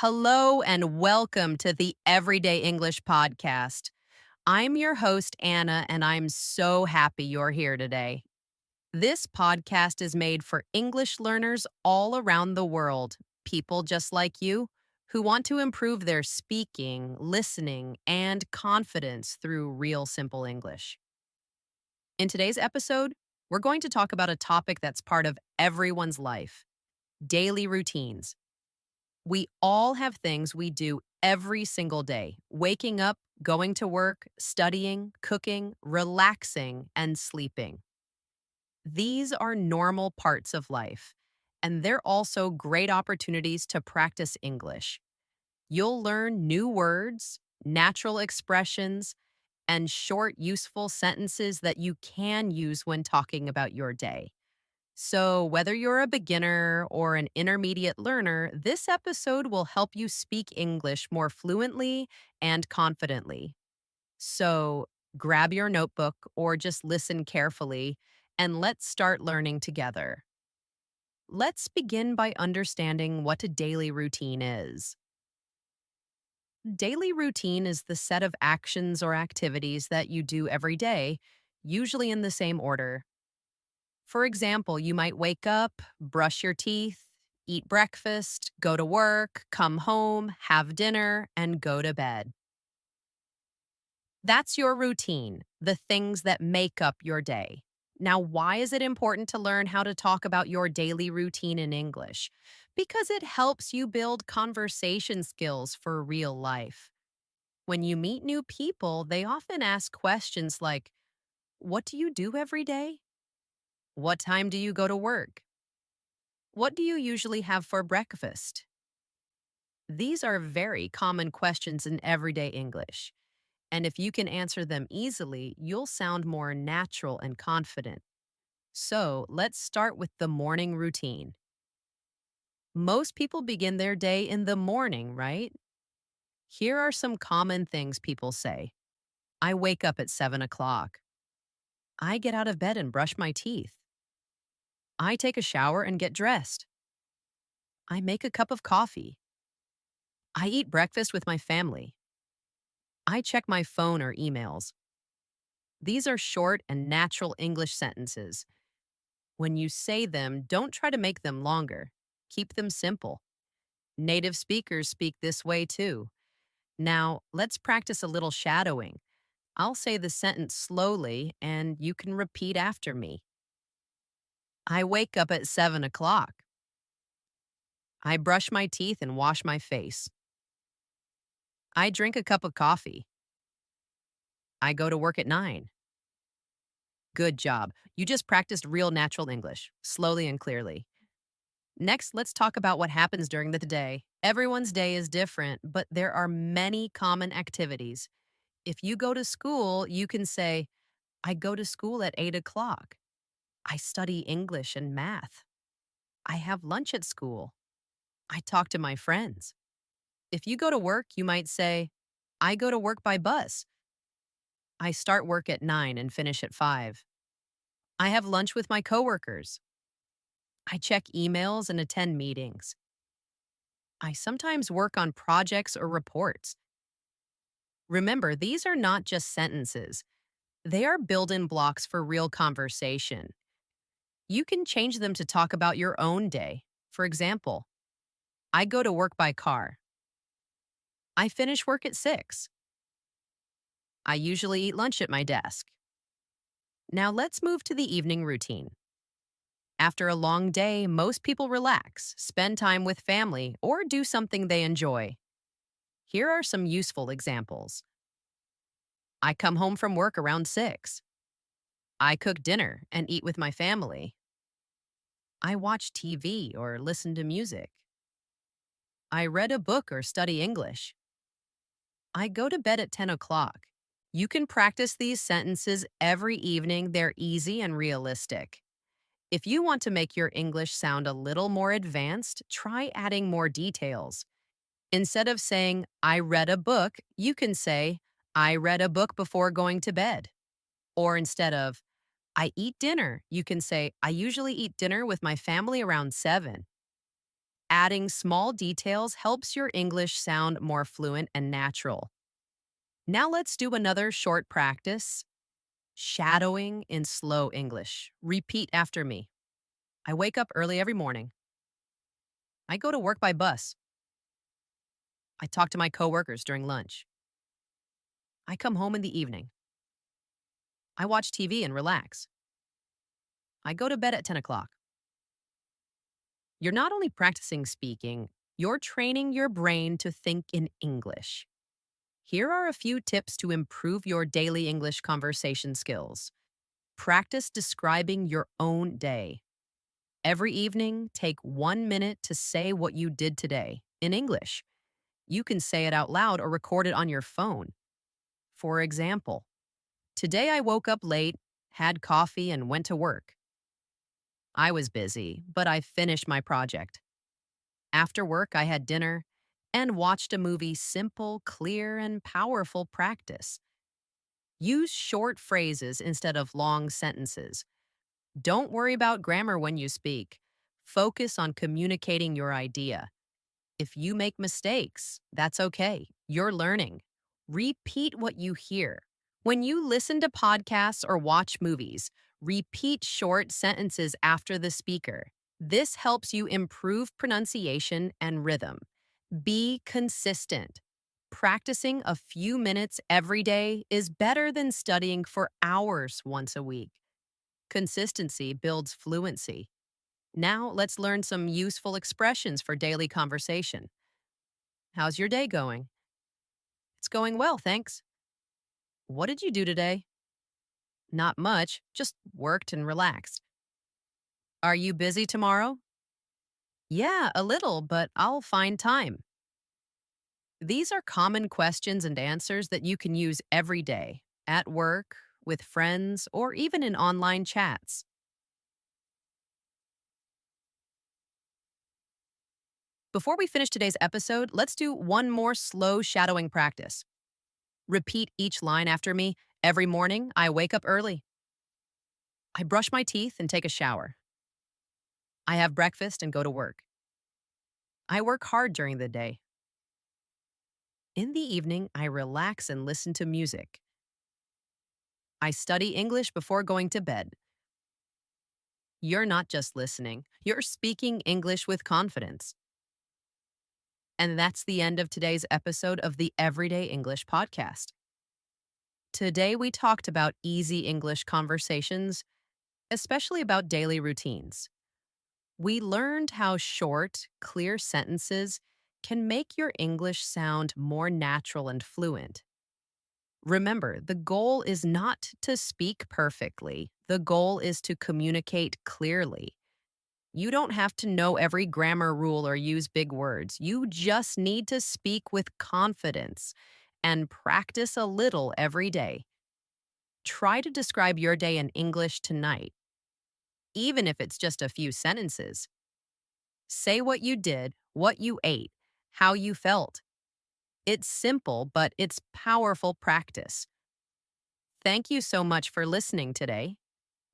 Hello and welcome to the Everyday English Podcast. I'm your host, Anna, and I'm so happy you're here today. This podcast is made for English learners all around the world, people just like you who want to improve their speaking, listening, and confidence through real simple English. In today's episode, we're going to talk about a topic that's part of everyone's life: daily routines. We all have things we do every single day: waking up, going to work, studying, cooking, relaxing, and sleeping. These are normal parts of life, and they're also great opportunities to practice English. You'll learn new words, natural expressions, and short, useful sentences that you can use when talking about your day. So, whether you're a beginner or an intermediate learner, this episode will help you speak English more fluently and confidently. So, grab your notebook or just listen carefully and let's start learning together. Let's begin by understanding what a daily routine is. Daily routine is the set of actions or activities that you do every day, usually in the same order. For example, you might wake up, brush your teeth, eat breakfast, go to work, come home, have dinner, and go to bed. That's your routine, the things that make up your day. Now, why is it important to learn how to talk about your daily routine in English? Because it helps you build conversation skills for real life. When you meet new people, they often ask questions like, "What do you do every day? What time do you go to work? What do you usually have for breakfast?" These are very common questions in everyday English, and if you can answer them easily, you'll sound more natural and confident. So, let's start with the morning routine. Most people begin their day in the morning, right? Here are some common things people say. I wake up at 7 o'clock. I get out of bed and brush my teeth. I take a shower and get dressed. I make a cup of coffee. I eat breakfast with my family. I check my phone or emails. These are short and natural English sentences. When you say them, don't try to make them longer. Keep them simple. Native speakers speak this way too. Now, let's practice a little shadowing. I'll say the sentence slowly and you can repeat after me. I wake up at 7 o'clock. I brush my teeth and wash my face. I drink a cup of coffee. I go to work at 9. Good job. You just practiced real natural English, slowly and clearly. Next, let's talk about what happens during the day. Everyone's day is different, but there are many common activities. If you go to school, you can say, I go to school at 8 o'clock. I study English and math. I have lunch at school. I talk to my friends. If you go to work, you might say, I go to work by bus. I start work at 9 and finish at 5. I have lunch with my coworkers. I check emails and attend meetings. I sometimes work on projects or reports. Remember, these are not just sentences. They are built-in blocks for real conversation. You can change them to talk about your own day. For example, I go to work by car. I finish work at 6. I usually eat lunch at my desk. Now let's move to the evening routine. After a long day, most people relax, spend time with family, or do something they enjoy. Here are some useful examples. I come home from work around 6. I cook dinner and eat with my family. I watch TV or listen to music. I read a book or study English. I go to bed at 10 o'clock. You can practice these sentences every evening. They're easy and realistic. If you want to make your English sound a little more advanced, try adding more details. Instead of saying, I read a book, you can say, I read a book before going to bed. Or instead of, I eat dinner, you can say, I usually eat dinner with my family around 7. Adding small details helps your English sound more fluent and natural. Now let's do another short practice. Shadowing in slow English. Repeat after me. I wake up early every morning. I go to work by bus. I talk to my coworkers during lunch. I come home in the evening. I watch TV and relax. I go to bed at 10 o'clock. You're not only practicing speaking, you're training your brain to think in English. Here are a few tips to improve your daily English conversation skills. Practice describing your own day. Every evening, take 1 minute to say what you did today in English. You can say it out loud or record it on your phone. For example, today I woke up late, had coffee, and went to work. I was busy, but I finished my project. After work, I had dinner and watched a movie. Simple, clear, and powerful practice. Use short phrases instead of long sentences. Don't worry about grammar when you speak. Focus on communicating your idea. If you make mistakes, that's okay. You're learning. Repeat what you hear. When you listen to podcasts or watch movies, repeat short sentences after the speaker. This helps you improve pronunciation and rhythm. Be consistent. Practicing a few minutes every day is better than studying for hours once a week. Consistency builds fluency. Now, let's learn some useful expressions for daily conversation. How's your day going? It's going well, thanks. What did you do today? Not much, just worked and relaxed. Are you busy tomorrow? Yeah, a little, but I'll find time. These are common questions and answers that you can use every day, at work, with friends, or even in online chats. Before we finish today's episode, let's do one more slow shadowing practice. Repeat each line after me. Every morning, I wake up early. I brush my teeth and take a shower. I have breakfast and go to work. I work hard during the day. In the evening, I relax and listen to music. I study English before going to bed. You're not just listening, you're speaking English with confidence. And that's the end of today's episode of the Everyday English Podcast. Today, we talked about easy English conversations, especially about daily routines. We learned how short, clear sentences can make your English sound more natural and fluent. Remember, the goal is not to speak perfectly. The goal is to communicate clearly. You don't have to know every grammar rule or use big words. You just need to speak with confidence and practice a little every day. Try to describe your day in English tonight, even if it's just a few sentences. Say what you did, what you ate, how you felt. It's simple, but it's powerful practice. Thank you so much for listening today.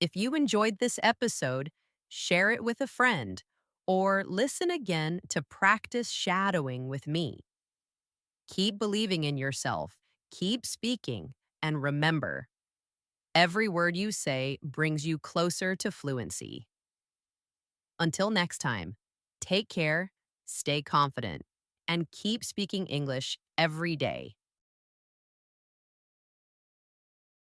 If you enjoyed this episode, share it with a friend or listen again to practice shadowing with me. Keep believing in yourself, keep speaking, and remember, every word you say brings you closer to fluency. Until next time, take care, stay confident, and keep speaking English every day.